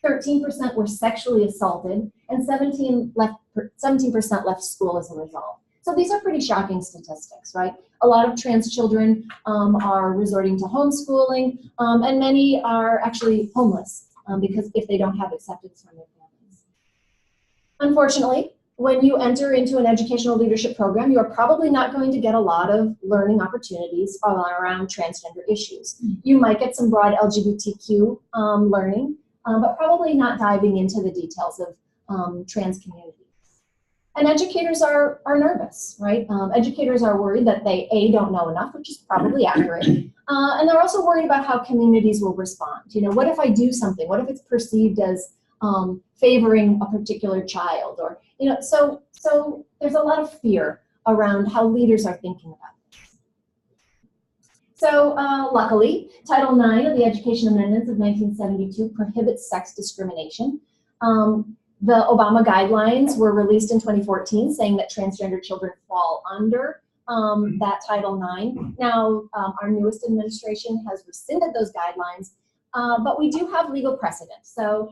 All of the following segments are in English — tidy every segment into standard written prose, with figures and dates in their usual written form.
13% were sexually assaulted, and 17% left school as a result. So these are pretty shocking statistics, right? A lot of trans children are resorting to homeschooling, and many are actually homeless because if they don't have acceptance from their families. Unfortunately, when you enter into an educational leadership program, you are probably not going to get a lot of learning opportunities around transgender issues. You might get some broad LGBTQ learning, but probably not diving into the details of trans communities. And educators are nervous, right? Educators are worried that they, A, don't know enough, which is probably accurate, and they're also worried about how communities will respond. You know, what if I do something? What if it's perceived as favoring a particular child? Or, you know, so there's a lot of fear around how leaders are thinking about this. So luckily, Title IX of the Education Amendments of 1972 prohibits sex discrimination. The Obama guidelines were released in 2014 saying that transgender children fall under that Title IX. Now, our newest administration has rescinded those guidelines, but we do have legal precedent. So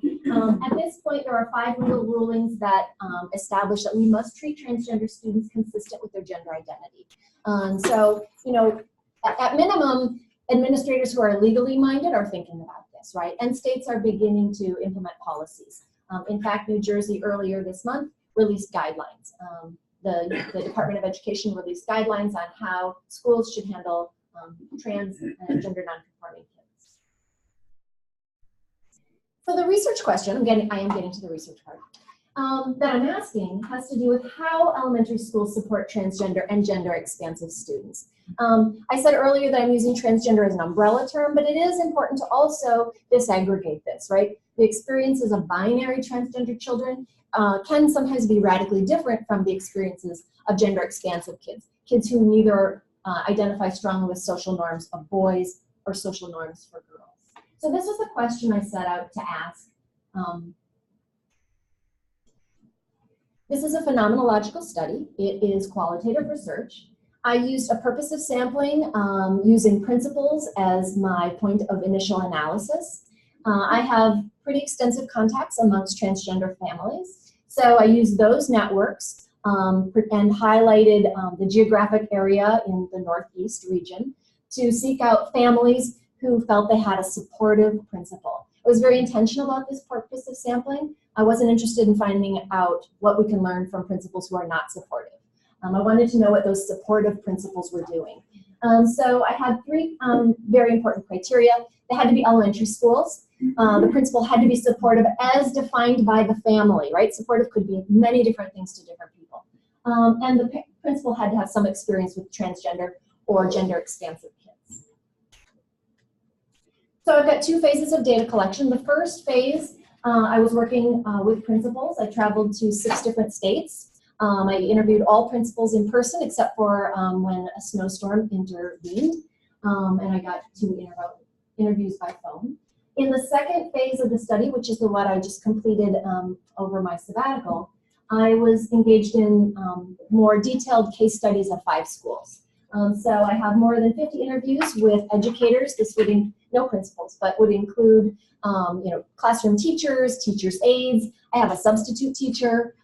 at this point, there are 5 legal rulings that establish that we must treat transgender students consistent with their gender identity. So, you know, at minimum, administrators who are legally minded are thinking about this, right? And states are beginning to implement policies. In fact, New Jersey earlier this month released guidelines. The Department of Education released guidelines on how schools should handle trans and gender nonconforming kids. So the research question, I am getting to the research part, that I'm asking has to do with how elementary schools support transgender and gender expansive students. I said earlier that I'm using transgender as an umbrella term, but it is important to also disaggregate this, right? The experiences of binary transgender children can sometimes be radically different from the experiences of gender expansive kids, kids who neither identify strongly with social norms of boys or social norms for girls. So this was a question I set out to ask. This is a phenomenological study. It is qualitative research. I used a purposive sampling using principles as my point of initial analysis. I have pretty extensive contacts amongst transgender families. So I used those networks and highlighted the geographic area in the Northeast region to seek out families who felt they had a supportive principal. I was very intentional about this purposive sampling. I wasn't interested in finding out what we can learn from principals who are not supportive. I wanted to know what those supportive principals were doing. So I had 3 very important criteria. They had to be elementary schools. The principal had to be supportive as defined by the family, right? Supportive could be many different things to different people. And the principal had to have some experience with transgender or gender expansive kids. So I've got 2 phases of data collection. The first phase, I was working with principals. I traveled to 6 different states. I interviewed all principals in person except for when a snowstorm intervened, and I got 2 interviews by phone. In the second phase of the study, which is the one I just completed over my sabbatical, I was engaged in more detailed case studies of 5 schools. So I have more than 50 interviews with educators. This would no principals, but would include you know, classroom teachers, teachers' aides. I have a substitute teacher,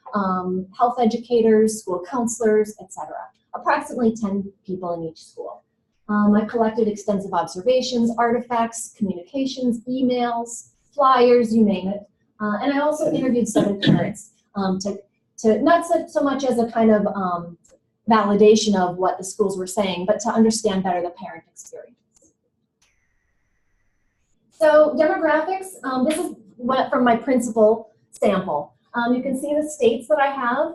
health educators, school counselors, etc. Approximately 10 people in each school. I collected extensive observations, artifacts, communications, emails, flyers, you name it. And I also interviewed 7 parents to not so much as a kind of validation of what the schools were saying, but to understand better the parent experience. So demographics, this is from my principal sample. You can see the states that I have.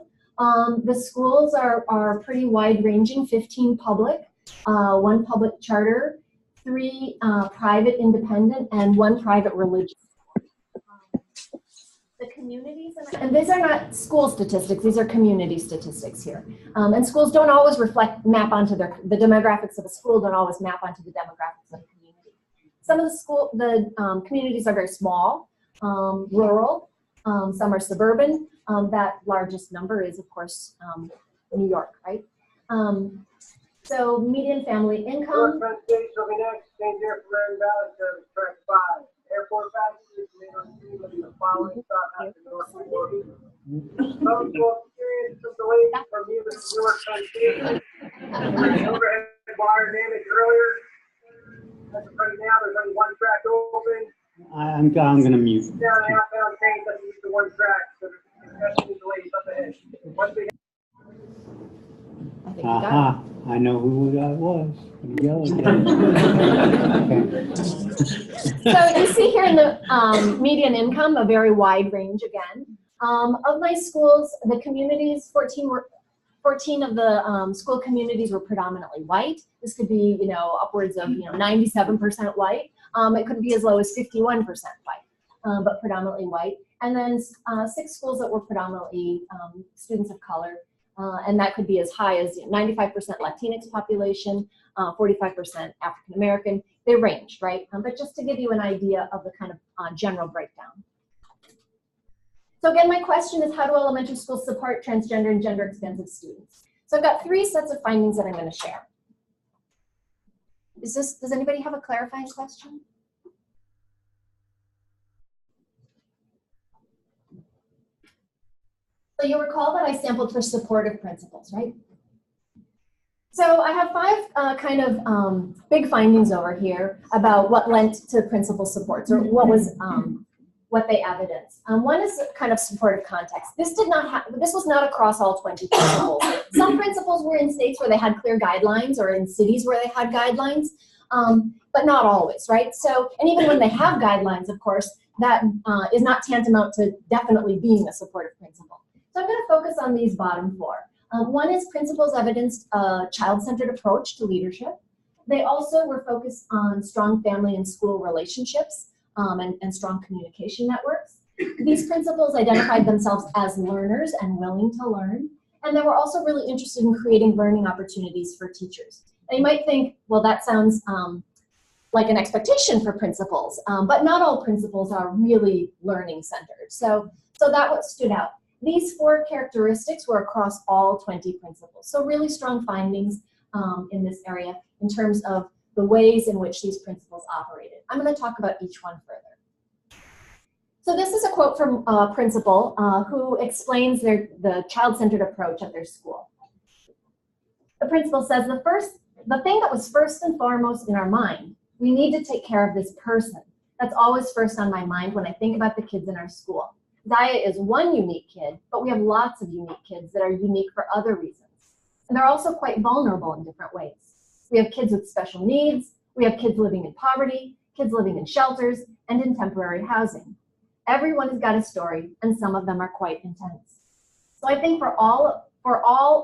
The schools are pretty wide-ranging, 15 public, 1 public charter, 3 private independent, and 1 private religious. The communities, and these are not school statistics, these are community statistics here. And schools don't always map onto the demographics of a school don't always map onto the demographics of a community. Some of the communities are very small, rural, some are suburban. That largest number is, of course, New York, right? So median family income. Airport following stop after North Milwaukee. Some will experience some delays from Newark Penn overhead wire damage earlier. As of right now, there's only one track open. I'm going to mute. Down and outbound trains that use the one track, so there's especially delays up ahead. Once they I think you got it. I know who that was. So you see here in the median income, a very wide range again. Of my schools, the communities, 14 of the school communities were predominantly white. This could be, upwards of, 97% white. It could be as low as 51% white, but predominantly white. And then 6 schools that were predominantly students of color. And that could be as high as 95% Latinx population, 45% African American. They ranged, right? But just to give you an idea of the kind of general breakdown. So again, my question is, how do elementary schools support transgender and gender expansive students? So I've got 3 sets of findings that I'm going to share. Does anybody have a clarifying question? So you'll recall that I sampled for supportive principles, right? So I have 5 big findings over here about what lent to principal supports, or what was what they evidenced. One is kind of supportive context. This was not across all 20 principles. Some principles were in states where they had clear guidelines, or in cities where they had guidelines, but not always, right? So, and even when they have guidelines, of course, that is not tantamount to definitely being a supportive principle. So I'm going to focus on these bottom 4. One is principles evidenced a child-centered approach to leadership. They also were focused on strong family and school relationships and strong communication networks. These principles identified themselves as learners and willing to learn. And they were also really interested in creating learning opportunities for teachers. And you might think, well, that sounds like an expectation for principals, but not all principals are really learning centered. So that what stood out. These 4 characteristics were across all 20 principles. So really strong findings in this area in terms of the ways in which these principles operated. I'm going to talk about each one further. So this is a quote from a principal who explains the child-centered approach at their school. The principal says, the thing that was first and foremost in our mind, we need to take care of this person. That's always first on my mind when I think about the kids in our school. Zaya is one unique kid, but we have lots of unique kids that are unique for other reasons. And they're also quite vulnerable in different ways. We have kids with special needs, we have kids living in poverty, kids living in shelters, and in temporary housing. Everyone has got a story, and some of them are quite intense. So I think for all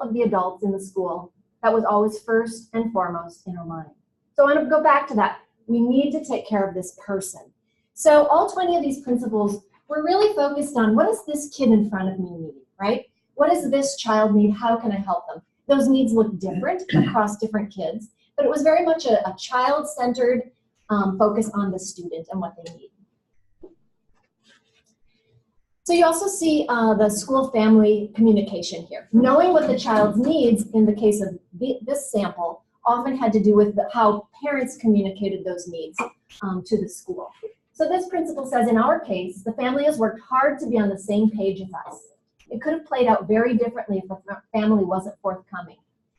of the adults in the school, that was always first and foremost in our mind. So I want to go back to that. We need to take care of this person. So all 20 of these principles were really focused on, what does this kid in front of me need, right? What does this child need? How can I help them? Those needs look different across different kids, but it was very much a child-centered focus on the student and what they need. So you also see the school-family communication here. Knowing what the child's needs, in the case of this sample, often had to do with how parents communicated those needs to the school. So this principal says, in our case, the family has worked hard to be on the same page as us. It could have played out very differently if the family wasn't forthcoming.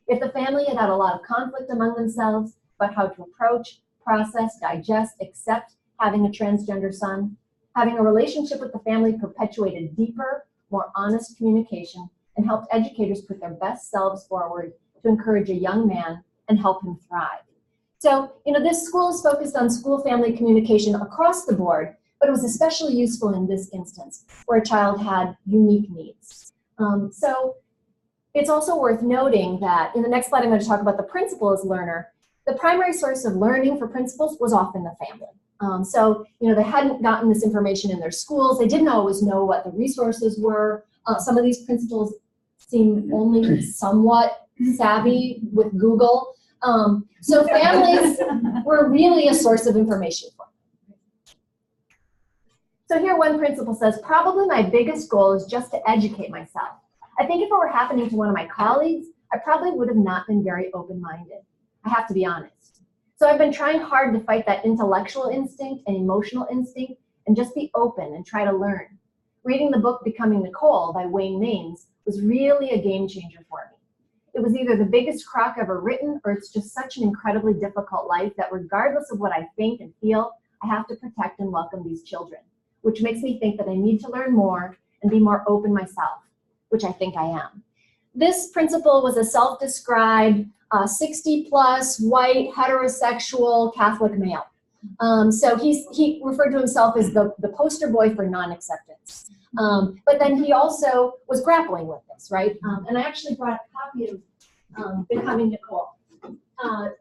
If the family had had a lot of conflict among themselves about how to approach, process, digest, accept having a transgender son, having a relationship with the family perpetuated deeper, more honest communication and helped educators put their best selves forward to encourage a young man and help him thrive. So, this school is focused on school-family communication across the board, but it was especially useful in this instance where a child had unique needs. So it's also worth noting that in the next slide I'm going to talk about the principal as learner. The primary source of learning for principals was often the family. So, they hadn't gotten this information in their schools. They didn't always know what the resources were. Some of these principals seem only somewhat savvy with Google. So families were really a source of information for them. So here one principal says, probably my biggest goal is just to educate myself. I think if it were happening to one of my colleagues, I probably would have not been very open-minded. I have to be honest. So I've been trying hard to fight that intellectual instinct and emotional instinct and just be open and try to learn. Reading the book Becoming Nicole by Wayne Maines was really a game changer for me. It was either the biggest crock ever written, or it's just such an incredibly difficult life that regardless of what I think and feel, I have to protect and welcome these children, which makes me think that I need to learn more and be more open myself, which I think I am. This principal was a self-described 60-plus, white, heterosexual Catholic male. So he referred to himself as the poster boy for non-acceptance. But then he also was grappling with this, right? And I actually brought a copy of Becoming Nicole.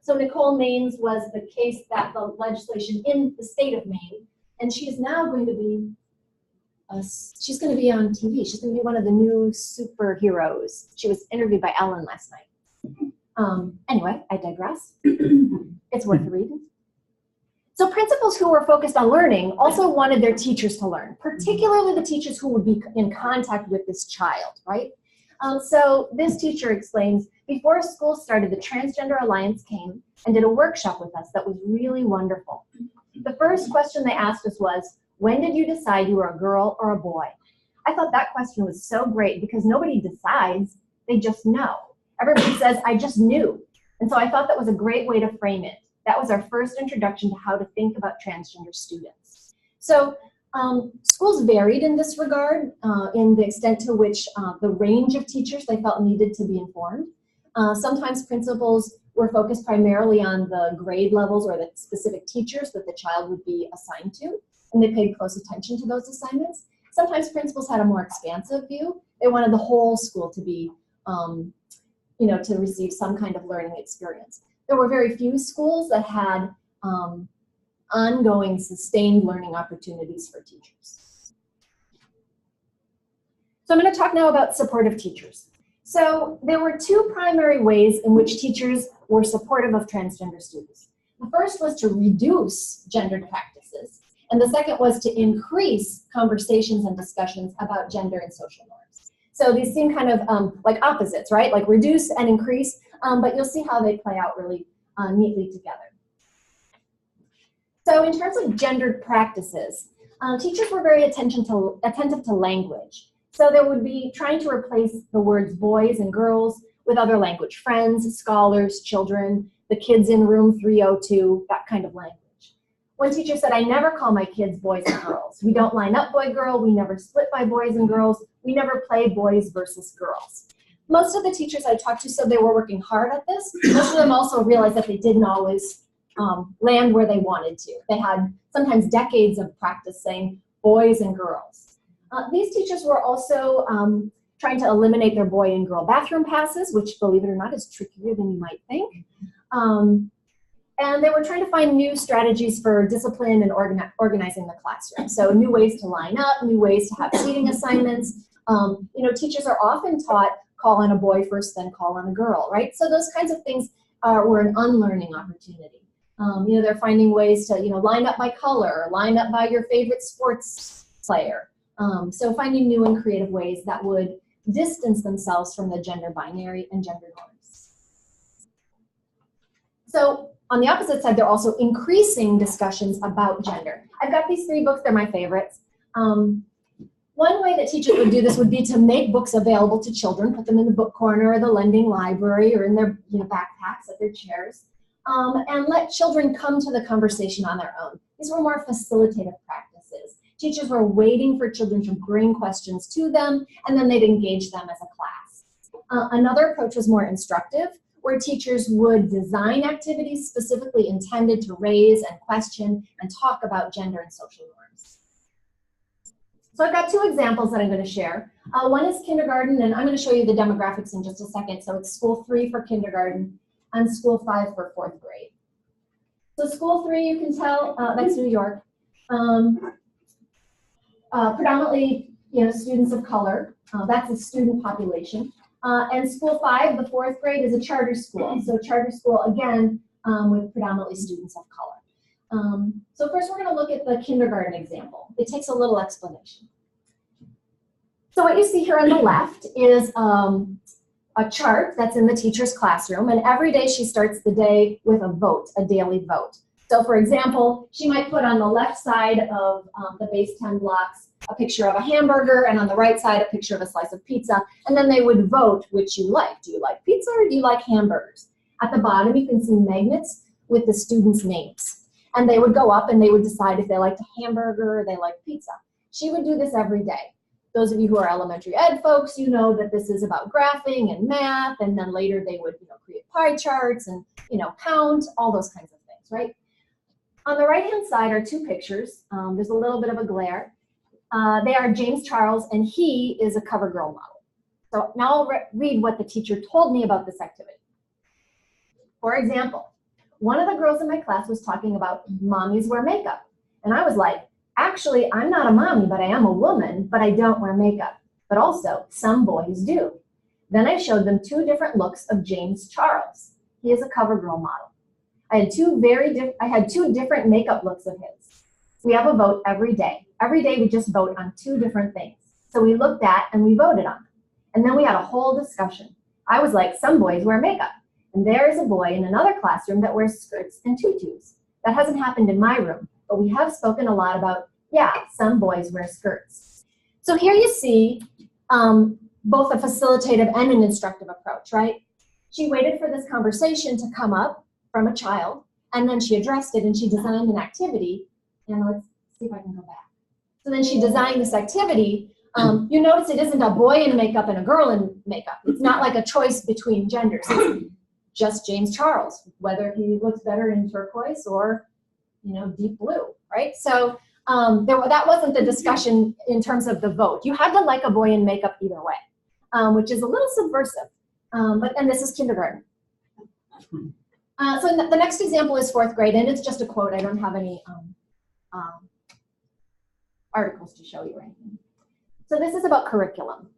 So Nicole Maines was the case that the legislation in the state of Maine, and she is now going to be, she's going to be on TV. She's going to be one of the new superheroes. She was interviewed by Ellen last night. Anyway, I digress. It's worth reading. So principals who were focused on learning also wanted their teachers to learn, particularly the teachers who would be in contact with this child, right? So this teacher explains, before school started, the Transgender Alliance came and did a workshop with us that was really wonderful. The first question they asked us was, when did you decide you were a girl or a boy? I thought that question was so great because nobody decides, they just know. Everybody says, I just knew. And so I thought that was a great way to frame it. That was our first introduction to how to think about transgender students. So schools varied in this regard, in the extent to which the range of teachers they felt needed to be informed. Sometimes principals were focused primarily on the grade levels or the specific teachers that the child would be assigned to, and they paid close attention to those assignments. Sometimes principals had a more expansive view. They wanted the whole school to be, to receive some kind of learning experience. There were very few schools that had ongoing, sustained learning opportunities for teachers. So I'm going to talk now about supportive teachers. So there were two primary ways in which teachers were supportive of transgender students. The first was to reduce gendered practices, and the second was to increase conversations and discussions about gender and social norms. So these seem kind of like opposites, right? Like reduce and increase, but you'll see how they play out really neatly together. So in terms of gendered practices, teachers were very attentive to language. So they would be trying to replace the words boys and girls with other language, friends, scholars, children, the kids in room 302, that kind of language. One teacher said, I never call my kids boys and girls. We don't line up boy-girl, we never split by boys and girls, we never play boys versus girls. Most of the teachers I talked to said they were working hard at this. Most of them also realized that they didn't always land where they wanted to. They had sometimes decades of practice saying boys and girls. These teachers were also trying to eliminate their boy and girl bathroom passes, which, believe it or not, is trickier than you might think. And they were trying to find new strategies for discipline and organizing the classroom. So new ways to line up, new ways to have seating assignments. Teachers are often taught call on a boy first, then call on a girl, right? So those kinds of things were an unlearning opportunity. They're finding ways to, line up by color, line up by your favorite sports player. So finding new and creative ways that would distance themselves from the gender binary and gender norms. So on the opposite side, they're also increasing discussions about gender. I've got these 3 books, they're my favorites. One way that teachers would do this would be to make books available to children, put them in the book corner or the lending library or in their backpacks at their chairs, and let children come to the conversation on their own. These were more facilitative practices. Teachers were waiting for children to bring questions to them, and then they'd engage them as a class. Another approach was more instructive, where teachers would design activities specifically intended to raise and question and talk about gender and social norms. So I've got 2 examples that I'm going to share. One is kindergarten, and I'm going to show you the demographics in just a second. So it's school 3 for kindergarten and school 5 for 4th grade. So school 3, you can tell, that's New York. Predominantly, students of color. That's the student population. And school 5, the 4th grade, is a charter school. So charter school, again, with predominantly students of color. So first we're going to look at the kindergarten example. It takes a little explanation. So what you see here on the left is a chart that's in the teacher's classroom, and every day she starts the day with a vote, a daily vote. So for example, she might put on the left side of the base 10 blocks a picture of a hamburger, and on the right side a picture of a slice of pizza, and then they would vote which you like. Do you like pizza or do you like hamburgers? At the bottom you can see magnets with the students' names. And they would go up and they would decide if they liked a hamburger or they liked pizza. She would do this every day. Those of you who are elementary ed folks, you know that this is about graphing and math, and then later they would create pie charts and count, all those kinds of things, right? On the right-hand side are two pictures. There's a little bit of a glare. They are James Charles, and he is a CoverGirl model. So now I'll read what the teacher told me about this activity. For example, one of the girls in my class was talking about mommies wear makeup. And I was like, actually, I'm not a mommy, but I am a woman, but I don't wear makeup. But also, some boys do. Then I showed them two different looks of James Charles. He is a CoverGirl model. I had two different makeup looks of his. We have a vote every day. Every day we just vote on two different things. So we looked at and we voted on them. And then we had a whole discussion. I was like, some boys wear makeup. And there is a boy in another classroom that wears skirts and tutus. That hasn't happened in my room, but we have spoken a lot about, yeah, some boys wear skirts. So here you see both a facilitative and an instructive approach, right? She waited for this conversation to come up from a child, and then she addressed it and she designed an activity. And let's see if I can go back. So then she designed this activity. You notice it isn't a boy in makeup and a girl in makeup. It's not like a choice between genders. It's just James Charles, whether he looks better in turquoise or deep blue, right? So that wasn't the discussion in terms of the vote. You had to like a boy in makeup either way, which is a little subversive. And this is kindergarten. So the next example is 4th grade, and it's just a quote. I don't have any articles to show you or anything. So this is about curriculum.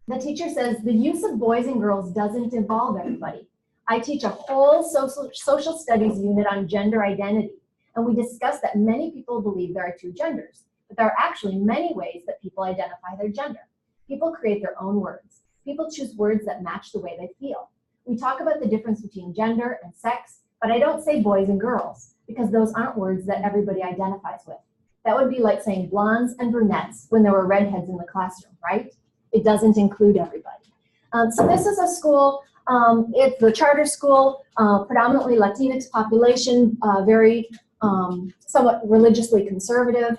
The teacher says, the use of boys and girls doesn't involve everybody. I teach a whole social studies unit on gender identity, and we discussed that many people believe there are two genders, but there are actually many ways that people identify their gender. People create their own words. People choose words that match the way they feel. We talk about the difference between gender and sex, but I don't say boys and girls, because those aren't words that everybody identifies with. That would be like saying blondes and brunettes when there were redheads in the classroom, right? It doesn't include everybody. So this is a school. It's the charter school, predominantly Latinx population, very somewhat religiously conservative,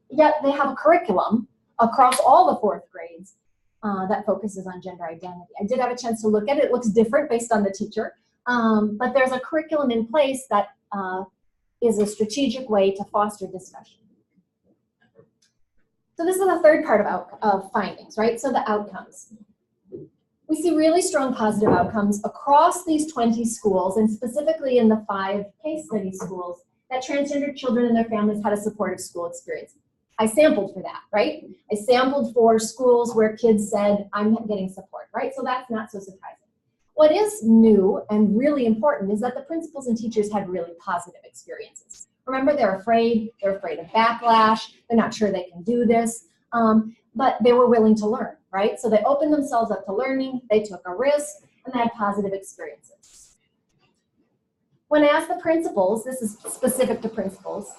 yet they have a curriculum across all the 4th grades that focuses on gender identity. I did have a chance to look at it. It looks different based on the teacher, but there's a curriculum in place that is a strategic way to foster discussion. So this is the third part of findings, right? So the outcomes. We see really strong positive outcomes across these 20 schools, and specifically in the 5 case study schools, that transgender children and their families had a supportive school experience. I sampled for that, right? I sampled for schools where kids said, I'm getting support, right? So that's not so surprising. What is new and really important is that the principals and teachers had really positive experiences. Remember, they're afraid of backlash, they're not sure they can do this, but they were willing to learn, right? So they opened themselves up to learning, they took a risk, and they had positive experiences. When I asked the principals, this is specific to principals,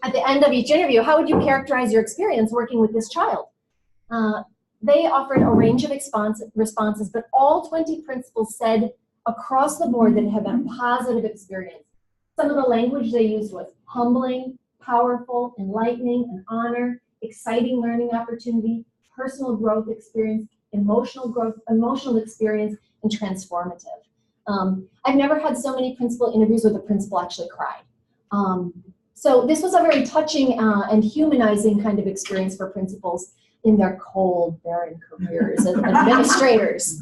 at the end of each interview, how would you characterize your experience working with this child? They offered a range of responses, but all 20 principals said across the board that it had been a positive experience. Some of the language they used was humbling, powerful, enlightening, an honor, exciting learning opportunity, personal growth experience, emotional experience, and transformative. I've never had so many principal interviews where the principal actually cried. So this was a very touching and humanizing kind of experience for principals in their cold, barren careers as administrators.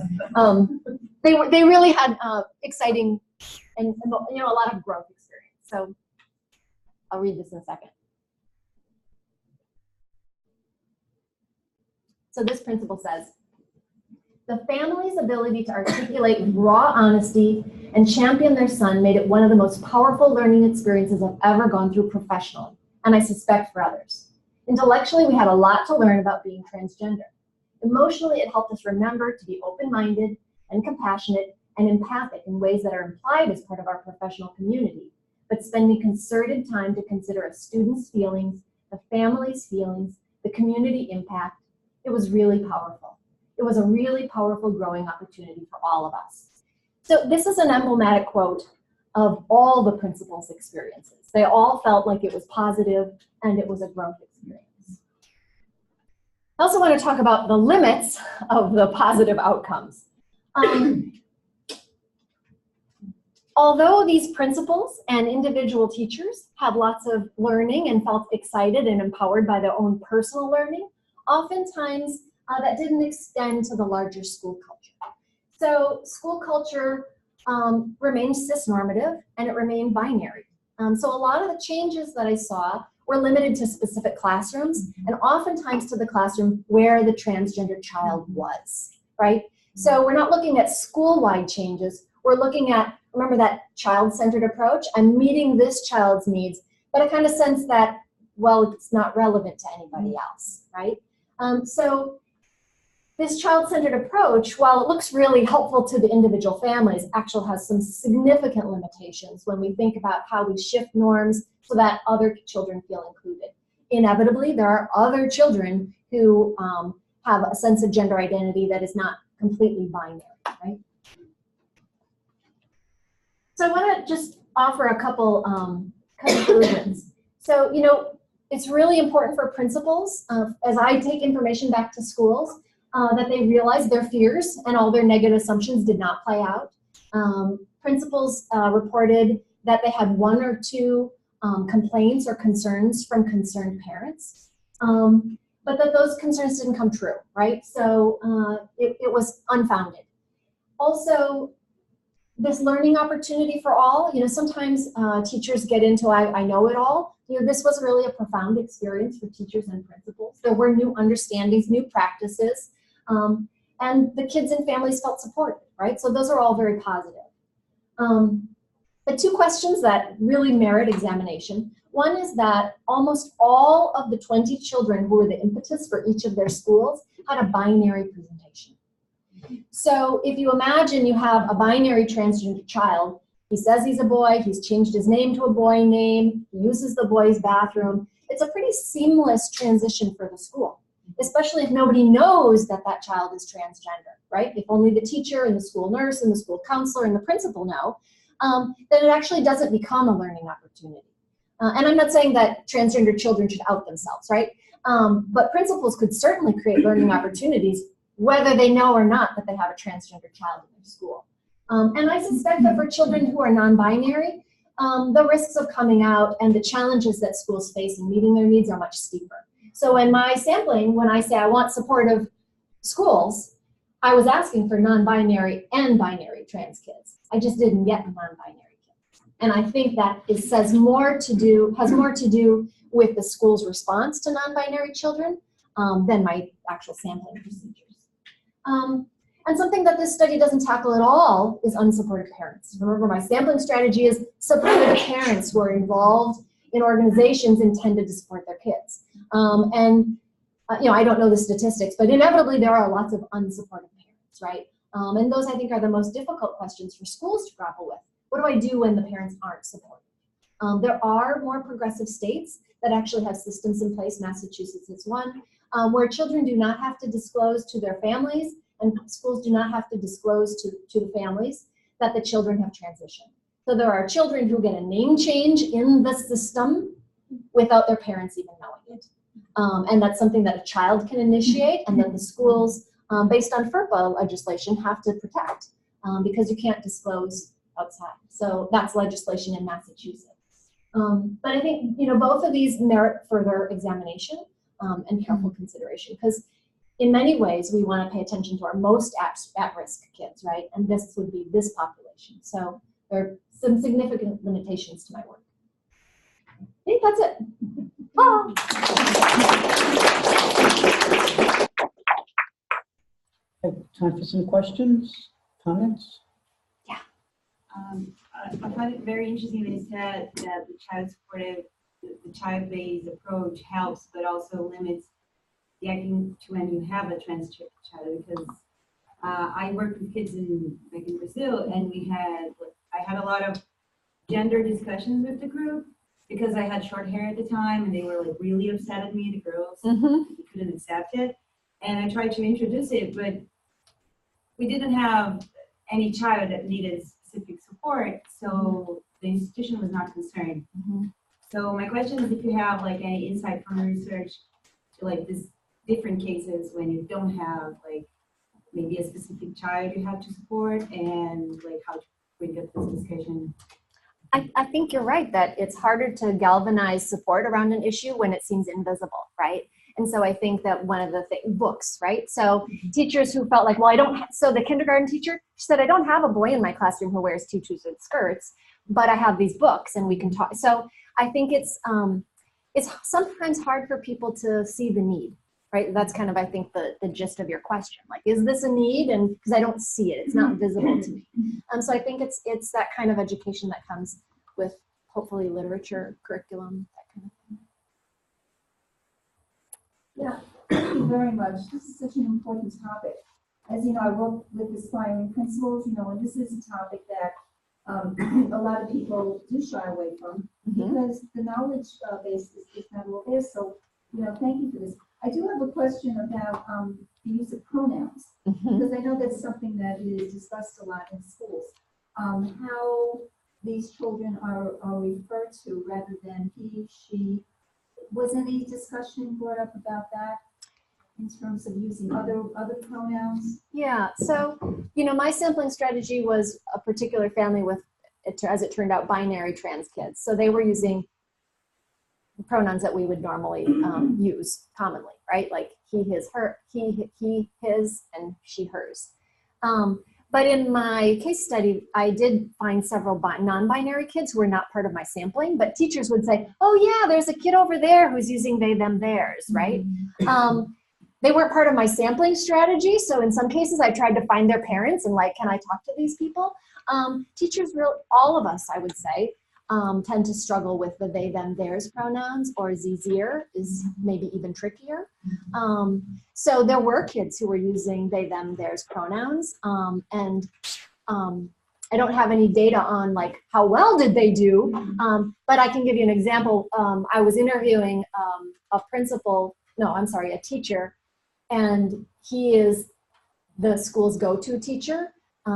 They really had exciting and a lot of growth experience. So I'll read this in a second. So this principal says, the family's ability to articulate raw honesty and champion their son made it one of the most powerful learning experiences I've ever gone through professionally, and I suspect for others. Intellectually, we had a lot to learn about being transgender. Emotionally, it helped us remember to be open-minded and compassionate and empathic in ways that are implied as part of our professional community, but spending concerted time to consider a student's feelings, the family's feelings, the community impact. It was really powerful. It was a really powerful growing opportunity for all of us. So this is an emblematic quote of all the principals' experiences. They all felt like it was positive and it was a growth experience. I also want to talk about the limits of the positive outcomes. Although these principals and individual teachers had lots of learning and felt excited and empowered by their own personal learning, oftentimes that didn't extend to the larger school culture. So school culture remained cisnormative and it remained binary. So a lot of the changes that I saw were limited to specific classrooms and oftentimes to the classroom where the transgender child was, right? So we're not looking at school-wide changes. We're looking at, remember that child-centered approach? I'm meeting this child's needs, but I kind of sense that, well, it's not relevant to anybody else, right? So this child-centered approach, while it looks really helpful to the individual families, actually has some significant limitations when we think about how we shift norms so that other children feel included. Inevitably, there are other children who have a sense of gender identity that is not completely binary, right? So I want to just offer a couple conclusions. So, you know, it's really important for principals, as I take information back to schools, that they realize their fears and all their negative assumptions did not play out. Principals reported that they had 1 or 2 complaints or concerns from concerned parents, but that those concerns didn't come true, right? So it was unfounded. Also, this learning opportunity for all, you know, sometimes teachers get into I know it all. You know, this was really a profound experience for teachers and principals. There were new understandings, new practices, and the kids and families felt supported, right? So those are all very positive. The 2 questions that really merit examination. One is that almost all of the 20 children who were the impetus for each of their schools had a binary presentation. So if you imagine you have a binary transgender child, he says he's a boy, he's changed his name to a boy name, he uses the boys' bathroom, it's a pretty seamless transition for the school, especially if nobody knows that that child is transgender, right? If only the teacher and the school nurse and the school counselor and the principal know, then it actually doesn't become a learning opportunity. And I'm not saying that transgender children should out themselves, right? But principals could certainly create learning opportunities whether they know or not that they have a transgender child in their school. And I suspect that for children who are non-binary, the risks of coming out and the challenges that schools face in meeting their needs are much steeper. So in my sampling, when I say I want supportive schools, I was asking for non-binary and binary trans kids. I just didn't get non-binary kids. And I think that has more to do with the school's response to non-binary children than my actual sampling procedures. And something that this study doesn't tackle at all is unsupported parents. Remember, my sampling strategy is supportive parents who are involved in organizations intended to support their kids. You know, I don't know the statistics, but inevitably there are lots of unsupported parents, right? And those, I think, are the most difficult questions for schools to grapple with. What do I do when the parents aren't supportive? There are more progressive states that actually have systems in place. Massachusetts is one, where children do not have to disclose to their families and schools do not have to disclose to the families that the children have transitioned. So there are children who get a name change in the system without their parents even knowing it. And that's something that a child can initiate and then the schools, based on FERPA legislation, have to protect because you can't disclose outside. So that's legislation in Massachusetts. But I think, you know, both of these merit further examination and careful consideration, because in many ways we want to pay attention to our most at-risk kids, right? And this would be this population. So there are some significant limitations to my work. I think that's it. Oh. Time for some questions, comments? Yeah. I find it very interesting they said that the child-supportive, the child-based approach helps, but also limits the acting to when you have a trans child. Because I worked with kids in Brazil, and I had a lot of gender discussions with the group because I had short hair at the time and they were like really upset at me, the girls. Mm-hmm. They couldn't accept it. And I tried to introduce it, but we didn't have any child that needed specific support, so the institution was not concerned. Mm-hmm. So my question is if you have like any insight from the research to like this different cases when you don't have like maybe a specific child you have to support and like how to bring up this discussion. I think you're right that it's harder to galvanize support around an issue when it seems invisible, right? And so I think that one of the books, right? So teachers who felt like, well, I don't, so the kindergarten teacher, she said, I don't have a boy in my classroom who wears tutus and skirts, but I have these books and we can talk. So I think it's sometimes hard for people to see the need, right? That's kind of, I think, the gist of your question. Like, is this a need? And because I don't see it, it's not visible to me. So I think it's that kind of education that comes with hopefully literature, curriculum, that kind of thing. Yeah, thank you very much. This is such an important topic. As you know, I work with aspiring principals, and this is a topic that a lot of people do shy away from because the knowledge base is not all there. So, thank you for this. I do have a question about the use of pronouns, because I know that's something that is discussed a lot in schools. How these children are referred to rather than he, she. Was any discussion brought up about that in terms of using other pronouns? Yeah, so, my sampling strategy was a particular family with, as it turned out, binary trans kids. So they were using pronouns that we would normally use commonly, right? Like he, his, her, he, his, and she, hers. But in my case study, I did find several non-binary kids who were not part of my sampling, but teachers would say, oh yeah, there's a kid over there who's using they, them, theirs, right? They weren't part of my sampling strategy, so in some cases I tried to find their parents and like, can I talk to these people? Teachers, all of us, I would say, tend to struggle with the they, them, theirs pronouns, or zizier is maybe even trickier. So there were kids who were using they, them, theirs pronouns, and I don't have any data on like how well did they do, but I can give you an example. I was interviewing a teacher, and he is the school's go-to teacher,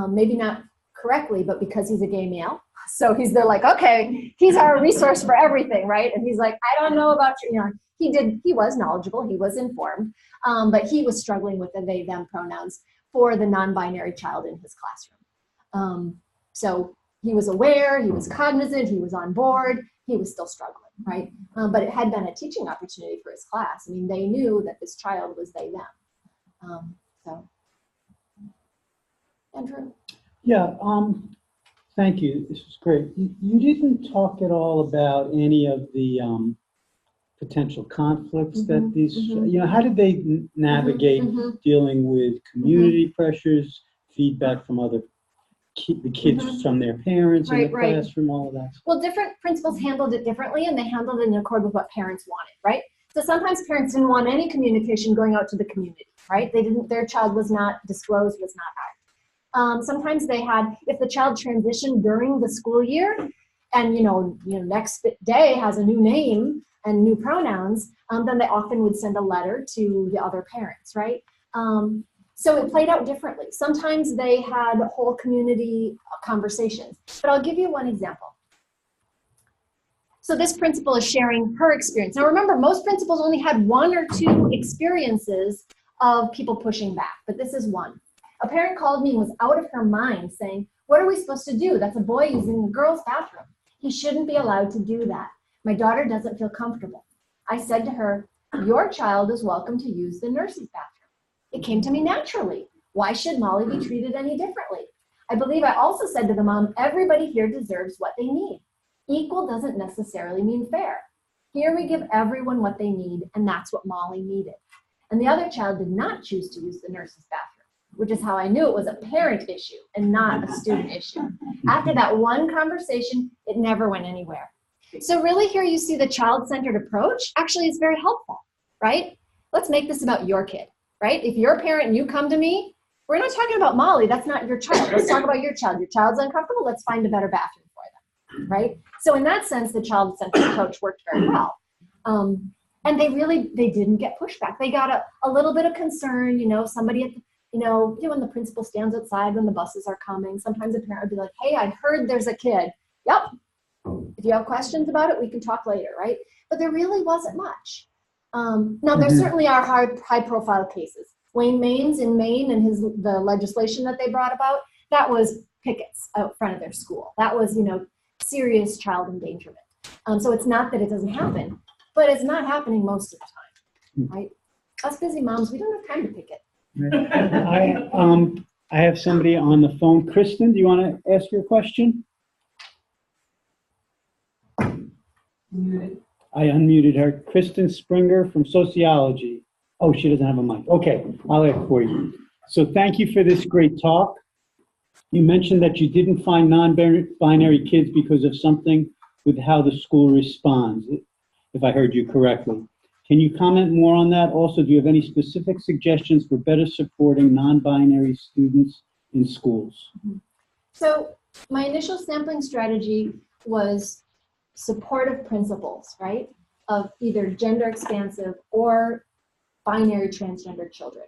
maybe not correctly, but because he's a gay male. So they're like, okay, he's our resource for everything, right? And he's like, I don't know about you. He was knowledgeable, he was informed, but he was struggling with the they, them pronouns for the non-binary child in his classroom. So he was aware, he was cognizant, he was on board, he was still struggling, right? But it had been a teaching opportunity for his class. I mean, they knew that this child was they, them. So, Andrew? Yeah, thank you. This was great. You didn't talk at all about any of the potential conflicts that these, how did they navigate dealing with community pressures, feedback from the kids from their parents in the classroom, all of that? Well, different principals handled it differently, and they handled it in accord with what parents wanted, right? So sometimes parents didn't want any communication going out to the community, right? Their child was not disclosed, was not out. Sometimes they had, if the child transitioned during the school year, and next day has a new name and new pronouns, then they often would send a letter to the other parents, right? So it played out differently. Sometimes they had whole community conversations, but I'll give you one example. So this principal is sharing her experience. Now remember, most principals only had 1 or 2 experiences of people pushing back, but this is one. A parent called me and was out of her mind saying, what are we supposed to do? That's a boy using the girls' bathroom. He shouldn't be allowed to do that. My daughter doesn't feel comfortable. I said to her, your child is welcome to use the nurse's bathroom. It came to me naturally. Why should Molly be treated any differently? I believe I also said to the mom, everybody here deserves what they need. Equal doesn't necessarily mean fair. Here we give everyone what they need, and that's what Molly needed. And the other child did not choose to use the nurse's bathroom, which is how I knew it was a parent issue and not a student issue. After that one conversation, it never went anywhere. So really here you see the child-centered approach actually is very helpful, right? Let's make this about your kid, right? If you're a parent and you come to me, we're not talking about Molly, that's not your child. Let's talk about your child. Your child's uncomfortable, let's find a better bathroom for them. right? So in that sense, the child-centered approach worked very well. And they didn't get pushback. They got a little bit of concern, somebody at the, when the principal stands outside when the buses are coming, sometimes a parent would be like, hey, I heard there's a kid. Yep. If you have questions about it, we can talk later, right? But there really wasn't much. Now, there certainly are high-profile cases. Wayne Maines in Maine and the legislation that they brought about, that was pickets out front of their school. That was, serious child endangerment. So it's not that it doesn't happen, but it's not happening most of the time, right? Us busy moms, we don't have time to picket. I have somebody on the phone. Kristen, do you want to ask your question? Muted. I unmuted her. Kristen Springer from Sociology. Oh, she doesn't have a mic. Okay, I'll ask for you. So thank you for this great talk. You mentioned that you didn't find non-binary kids because of something with how the school responds, if I heard you correctly. Can you comment more on that? Also, do you have any specific suggestions for better supporting non-binary students in schools? So my initial sampling strategy was supportive principles, right, of either gender expansive or binary transgender children.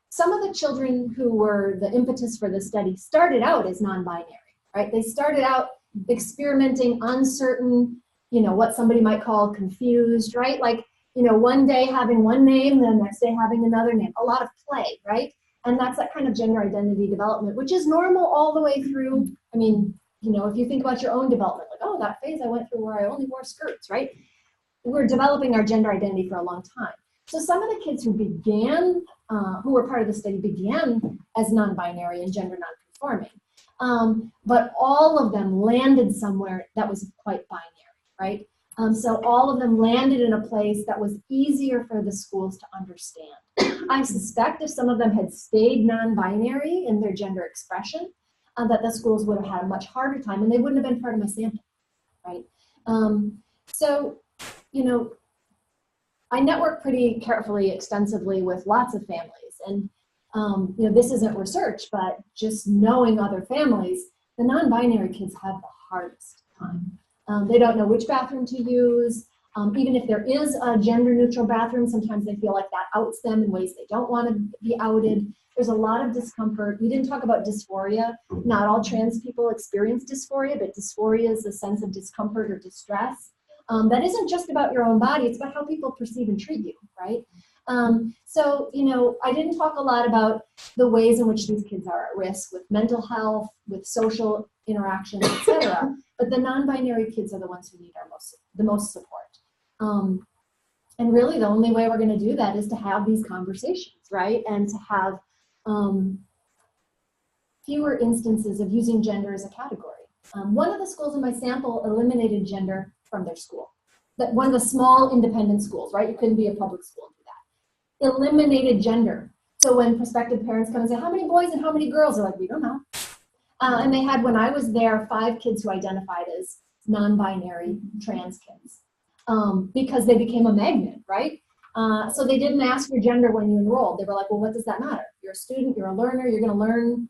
Some of the children who were the impetus for the study started out as non-binary, right? They started out experimenting, uncertain, what somebody might call confused, right? Like, one day having one name, the next day having another name, a lot of play, right? And that's that kind of gender identity development, which is normal all the way through. I mean, if you think about your own development, like, oh, that phase I went through where I only wore skirts, right? We're developing our gender identity for a long time. So some of the kids who began, who were part of the study, began as non-binary and gender non-conforming. But all of them landed somewhere that was quite binary, right? So all of them landed in a place that was easier for the schools to understand. I suspect if some of them had stayed non-binary in their gender expression, that the schools would have had a much harder time and they wouldn't have been part of my sample, right? So, I network pretty carefully, extensively with lots of families. And, this isn't research, but just knowing other families, the non-binary kids have the hardest time. They don't know which bathroom to use. Even if there is a gender-neutral bathroom, sometimes they feel like that outs them in ways they don't want to be outed. There's a lot of discomfort. We didn't talk about dysphoria. Not all trans people experience dysphoria, but dysphoria is a sense of discomfort or distress. That isn't just about your own body, it's about how people perceive and treat you, right? So, I didn't talk a lot about the ways in which these kids are at risk with mental health, with social interactions, etc. But the non-binary kids are the ones who need the most support. And really the only way we're going to do that is to have these conversations, right? And to have fewer instances of using gender as a category. One of the schools in my sample eliminated gender from their school. One of the small independent schools, right? You couldn't be a public school and do that. Eliminated gender. So when prospective parents come and say, how many boys and how many girls? They're like, we don't know. And they had, when I was there, 5 kids who identified as non-binary trans kids because they became a magnet, right? So they didn't ask your gender when you enrolled. They were like, well, what does that matter? You're a student, you're a learner, you're going to learn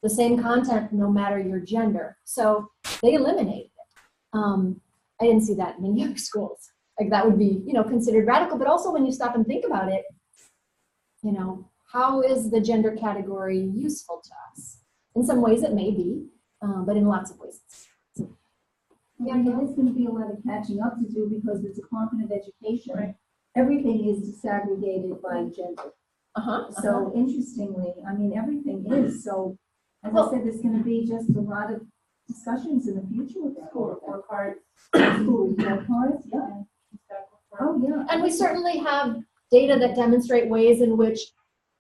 the same content no matter your gender. So they eliminated it. I didn't see that in many other schools. Like that would be, considered radical, but also when you stop and think about it, how is the gender category useful to us? In some ways it may be, but in lots of ways. Yeah, there's going to be a lot of catching up to do because there's a component of education. Right. Everything is disaggregated by gender. So interestingly, everything is. So as I said, there's going to be just a lot of discussions in the future with that. School cards. School report cards, yeah. Oh, yeah. And we certainly have data that demonstrate ways in which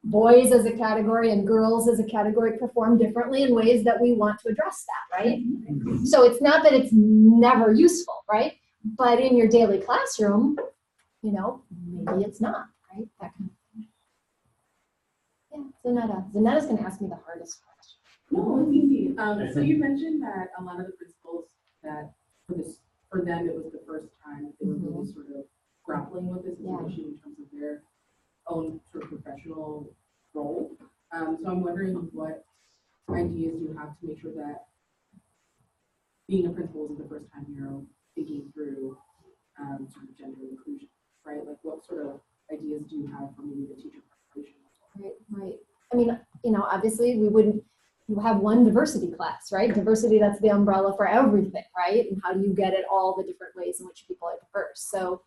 boys as a category and girls as a category perform differently in ways that we want to address that, right? Mm-hmm. So it's not that it's never useful, right? But in your daily classroom, maybe it's not, right? That kind of thing. Yeah, Zanetta's going to ask me the hardest question. No, it's easy. So you mentioned that a lot of the principals that for them it was the first time that they were really sort of grappling with this situation in terms of their own sort of professional role. So I'm wondering what ideas you have to make sure that being a principal is the first time you're thinking through sort of gender inclusion, right? Like what sort of ideas do you have for maybe the teacher preparation? Right. I mean, obviously we wouldn't have one diversity class, right? Diversity, that's the umbrella for everything, right? And how do you get at all the different ways in which people are diverse? So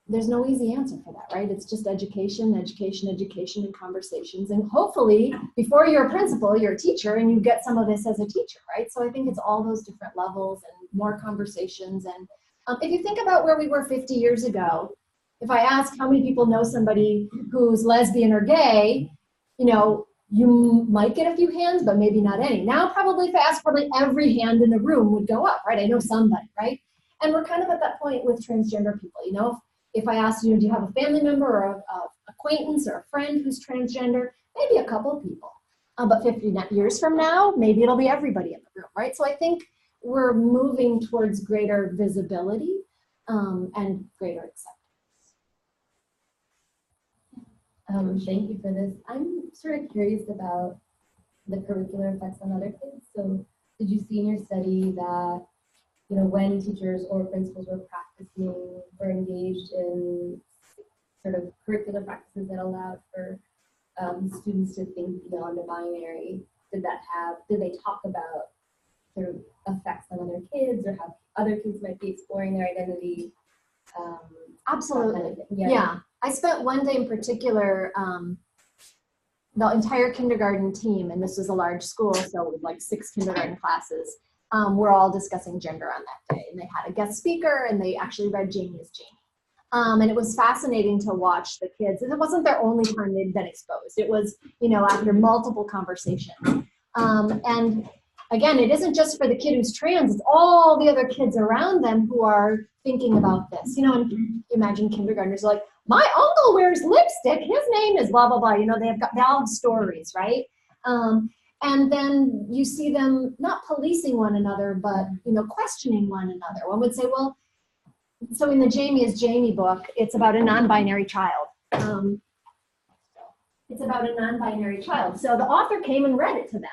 there's no easy answer for that, right? It's just education, and conversations. And hopefully, before you're a principal, you're a teacher, and you get some of this as a teacher, right? So I think it's all those different levels and more conversations. And if you think about where we were 50 years ago, if I ask how many people know somebody who's lesbian or gay, you might get a few hands, but maybe not any. Now, probably if I ask, probably every hand in the room would go up, right? I know somebody, right? And we're kind of at that point with transgender people, If I asked you, do you have a family member or a acquaintance or a friend who's transgender? Maybe a couple of people. But 50 years from now, maybe it'll be everybody in the room, right? So I think we're moving towards greater visibility and greater acceptance. Thank you for this. I'm sort of curious about the curricular effects on other kids. So did you see in your study that when teachers or principals were practicing or engaged in sort of curricular practices that allowed for students to think beyond a binary, did they talk about sort of effects on other kids or how other kids might be exploring their identity? Absolutely. Kind of Yeah. I spent one day in particular, the entire kindergarten team, and this was a large school, so it was like 6 kindergarten classes, we're all discussing gender on that day. And they had a guest speaker, and they actually read Jamie is Jamie. And it was fascinating to watch the kids. And it wasn't their only time they'd been exposed. It was, after multiple conversations. And again, it isn't just for the kid who's trans, it's all the other kids around them who are thinking about this. And imagine kindergartners are like, my uncle wears lipstick, his name is blah, blah, blah. They all have stories, right? And then you see them not policing one another, but, questioning one another. One would say, well, so in the Jamie is Jamie book, it's about a non-binary child. It's about a non-binary child. So the author came and read it to them.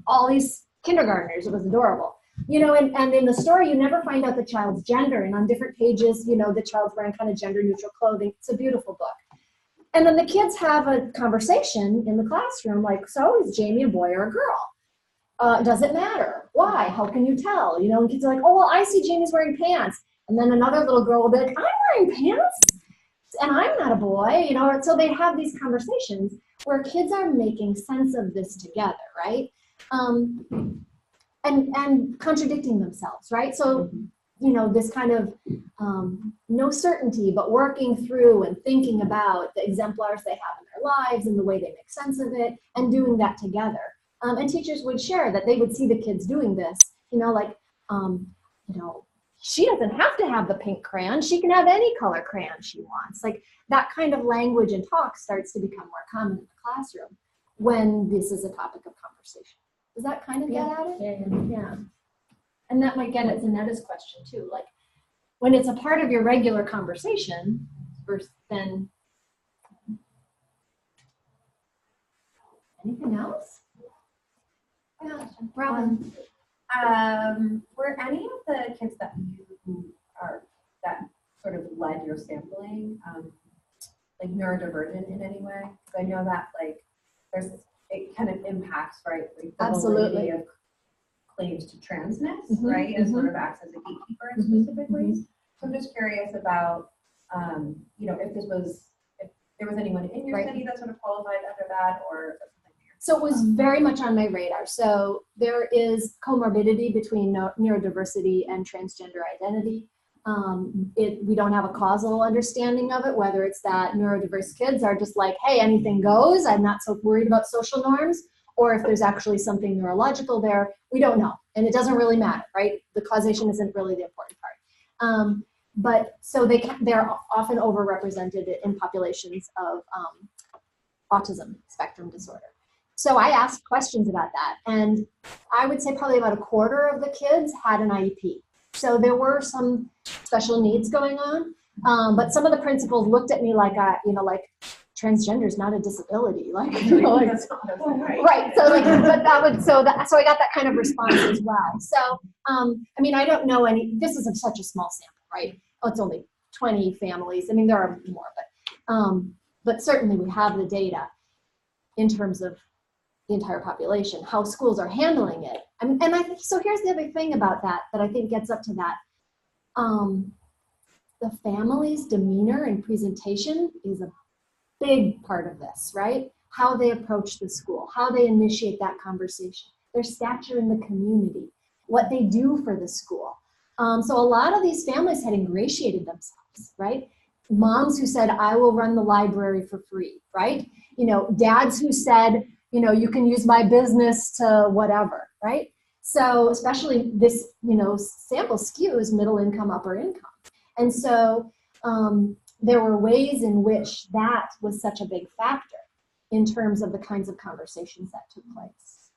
All these kindergartners, it was adorable. And in the story, you never find out the child's gender. And on different pages, the child's wearing kind of gender neutral clothing. It's a beautiful book. And then the kids have a conversation in the classroom, like, so is Jamie a boy or a girl? Does it matter? Why? How can you tell? And kids are like, oh, well, I see Jamie's wearing pants. And then another little girl will be like, I'm wearing pants and I'm not a boy, So they have these conversations where kids are making sense of this together, right? And contradicting themselves, right? So, this kind of no certainty, but working through and thinking about the exemplars they have in their lives and the way they make sense of it and doing that together. And teachers would share that they would see the kids doing this, she doesn't have to have the pink crayon. She can have any color crayon she wants. Like that kind of language and talk starts to become more common in the classroom when this is a topic of conversation. Does that kind of get at it? Yeah. And that might get at Zanetta's question too. Like when it's a part of your regular conversation versus then anything else? Yeah, Robin. Were any of the kids that that sort of led your sampling like neurodivergent in any way? Because I know that it kind of impacts, right, like the validity of claims to transness, right, and sort of acts as a gatekeeper in specific ways. So I'm just curious about, if there was anyone in your study that sort of qualified under that, or so it was very much on my radar. So there is comorbidity between neurodiversity and transgender identity. We don't have a causal understanding of it, whether it's that neurodiverse kids are just like, hey, anything goes, I'm not so worried about social norms, or if there's actually something neurological there, we don't know. And it doesn't really matter, right? The causation isn't really the important part. But so they're often overrepresented in populations of autism spectrum disorder. So I asked questions about that, and I would say probably about a quarter of the kids had an IEP. So there were some special needs going on, but some of the principals looked at me like, transgender is not a disability, like, you know, like, Right. right, so like, but that would, so I got that kind of response as well. So, I mean, I don't know this is such a small sample, right? Oh, it's only 20 families. I mean, there are more, but certainly we have the data in terms of the entire population, how schools are handling it. And I think, so here's the other thing about that I think gets up to that. The family's demeanor and presentation is a big part of this, right? How they approach the school, how they initiate that conversation, their stature in the community, what they do for the school. So a lot of these families had ingratiated themselves, right? Moms who said, I will run the library for free, right? You know, dads who said, you know, you can use my business to whatever, right? So especially this, you know, sample skews middle income, upper income. And so there were ways in which that was such a big factor in terms of the kinds of conversations that took place.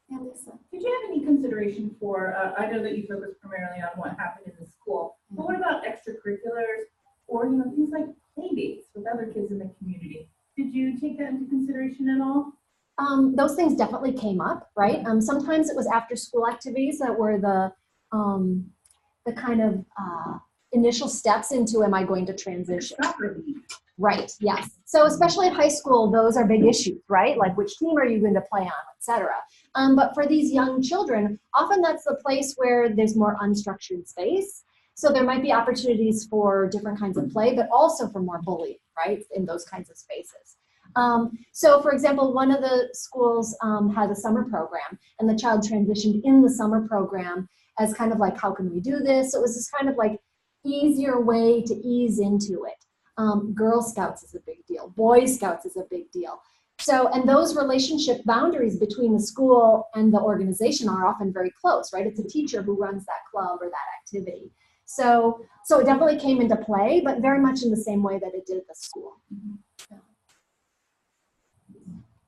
Yeah, Lisa. Did you have any consideration for, I know that you focused primarily on what happened in the school, but what about extracurriculars or, you know, things like play dates with other kids in the community? Did you take that into consideration at all? Those things definitely came up, right? Sometimes it was after school activities that were the kind of initial steps into, am I going to transition? Right, yes. So especially in high school, those are big issues, right? Like which team are you going to play on, et cetera. But for these young children, often that's the place where there's more unstructured space. So there might be opportunities for different kinds of play, but also for more bullying, right, in those kinds of spaces. So for example, one of the schools had a summer program, and the child transitioned in the summer program as kind of like, how can we do this? So it was this kind of like easier way to ease into it. Girl Scouts is a big deal. Boy Scouts is a big deal. So, and those relationship boundaries between the school and the organization are often very close, right? It's a teacher who runs that club or that activity. So it definitely came into play, but very much in the same way that it did at the school.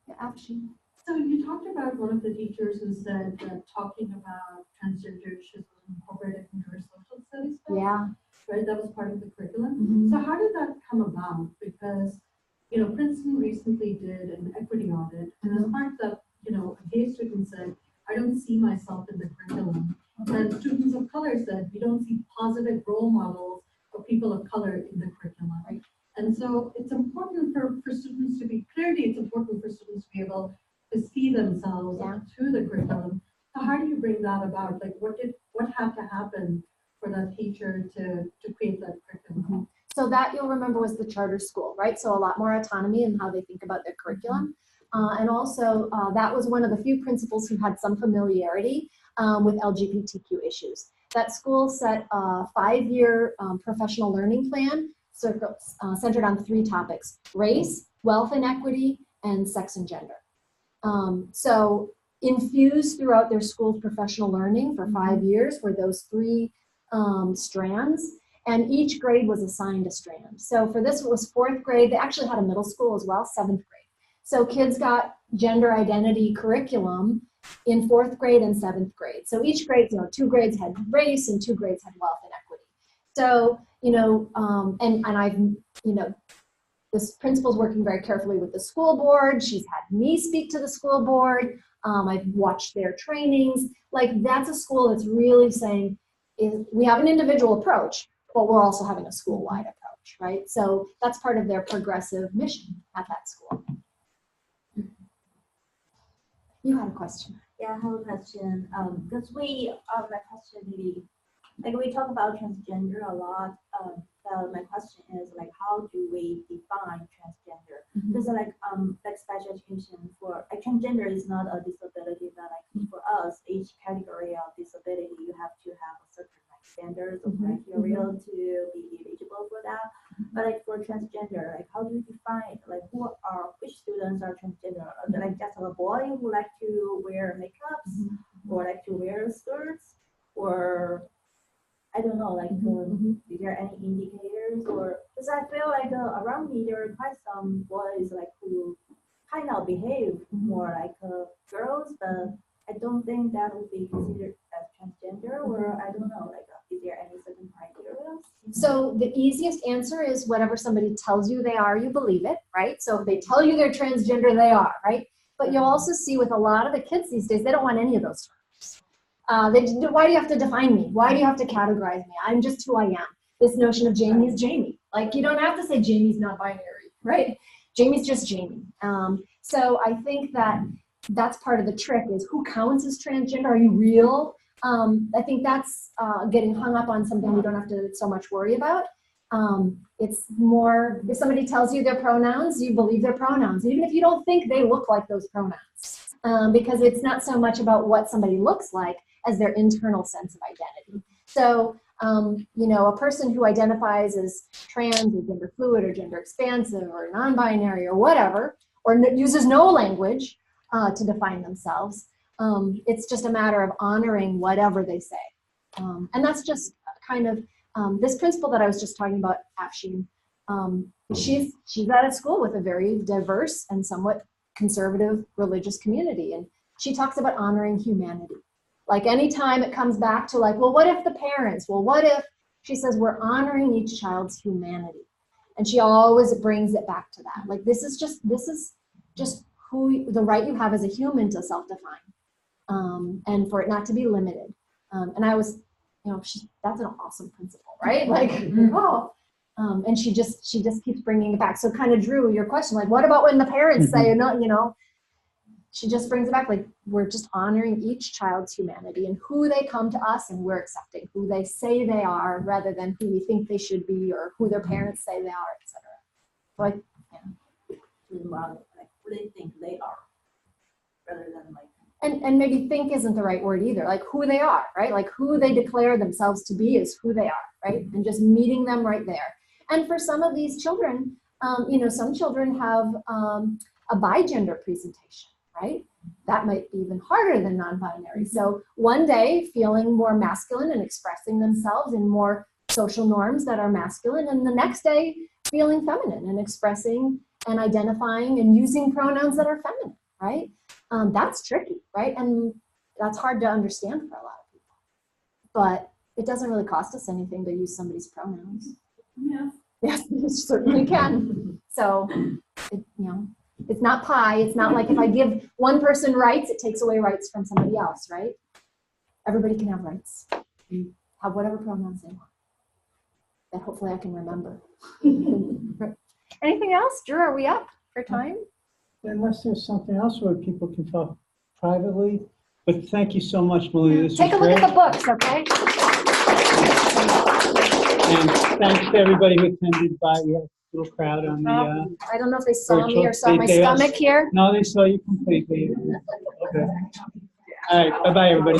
Yeah, Afshin. So you talked about one of the teachers who said that talking about transgender issues was incorporated into her social studies class. Yeah. Right, that was part of the curriculum. Mm-hmm. So how did that come about? Because, you know, Princeton recently did an equity audit, and as part of that, you know, a gay student said, I don't see myself in the curriculum. And students of color said, we don't see positive role models of people of color in the curriculum. Right? And so it's important for students to be, clearly it's important for students to be able to see themselves through the curriculum. So how do you bring that about? Like what had to happen for that teacher to create that curriculum? Mm-hmm. So that, you'll remember, was the charter school, right? So a lot more autonomy in how they think about their curriculum. And also that was one of the few principals who had some familiarity with LGBTQ issues. That school set a 5-year professional learning plan centered on 3 topics: race, wealth inequity, and sex and gender. So infused throughout their school's professional learning for 5 years were those 3 strands, and each grade was assigned a strand. So for this, it was 4th grade. They actually had a middle school as well, 7th grade. So kids got gender identity curriculum in 4th grade and 7th grade. So each grade, you know, 2 grades had race and 2 grades had wealth inequity. So, you know, and I've, you know, this principal's working very carefully with the school board. She's had me speak to the school board. I've watched their trainings. Like, that's a school that's really saying, we have an individual approach, but we're also having a school-wide approach, right? So that's part of their progressive mission at that school. You had a question. Yeah, I have a question. Because my question maybe, like we talk about transgender a lot. My question is like, how do we define transgender? Because like special education for transgender is not a disability, but like for us, each category of disability, you have to have a certain like standards or criteria to be eligible for that. But like for transgender, like how do you define like which students are transgender? Are they like just a boy who like to wear makeups or like to wear skirts, or I don't know, like is there any indicators? Or because I feel like around me there are quite some boys like who kind of behave more like girls, but I don't think that would be considered as transgender. Or I don't know, like is there any certain criteria? So the easiest answer is whatever somebody tells you they are, you believe it, right? So if they tell you they're transgender, they are, right? But you'll also see with a lot of the kids these days, they don't want any of those terms. Why do you have to define me? Why do you have to categorize me? I'm just who I am. This notion of Jamie is Jamie. Like, you don't have to say Jamie's not binary, right? Jamie's just Jamie. So I think that that's part of the trick is who counts as transgender? Are you real? I think that's getting hung up on something we don't have to so much worry about. It's more, if somebody tells you their pronouns, you believe their pronouns, even if you don't think they look like those pronouns. Because it's not so much about what somebody looks like as their internal sense of identity. So, you know, a person who identifies as trans or gender fluid or gender expansive or non-binary or whatever, or uses no language to define themselves, it's just a matter of honoring whatever they say. And that's just kind of, this principal that I was just talking about, Afshin, she's at a school with a very diverse and somewhat conservative religious community. And she talks about honoring humanity. Like anytime it comes back to like, well, what if the parents? Well, what if, she says, we're honoring each child's humanity. And she always brings it back to that. Like, this is just who, the right you have as a human to self-define, and for it not to be limited. And I was, you know, that's an awesome principle, right? Like, oh, and she just keeps bringing it back. So kind of Drew, your question, like, what about when the parents say, no, you know, she just brings it back, like, we're just honoring each child's humanity and who they come to us, and we're accepting who they say they are rather than who we think they should be or who their parents say they are, etc. So Like who they think they are, rather than like. And maybe think isn't the right word either, like who they are, right? Like who they declare themselves to be is who they are, right? And just meeting them right there. And for some of these children, you know, some children have a bigender presentation, right? That might be even harder than non-binary. So one day feeling more masculine and expressing themselves in more social norms that are masculine, and the next day feeling feminine and expressing and identifying and using pronouns that are feminine, right? That's tricky, right? And that's hard to understand for a lot of people. But it doesn't really cost us anything to use somebody's pronouns. Yeah. Yes, it certainly can. So, you know, it's not pie. It's not like if I give one person rights, it takes away rights from somebody else, right? Everybody can have rights. Have whatever pronouns they want. That hopefully I can remember. Anything else? Drew, are we up for time? Unless there's something else where people can talk privately. But thank you so much, Melinda. This Take a was look great. at the books, okay? And thanks to everybody who attended by. We had a little crowd on the I don't know if they saw me or virtual. saw my They also- stomach here. No, they saw you completely. Okay. All right. Bye-bye, everybody.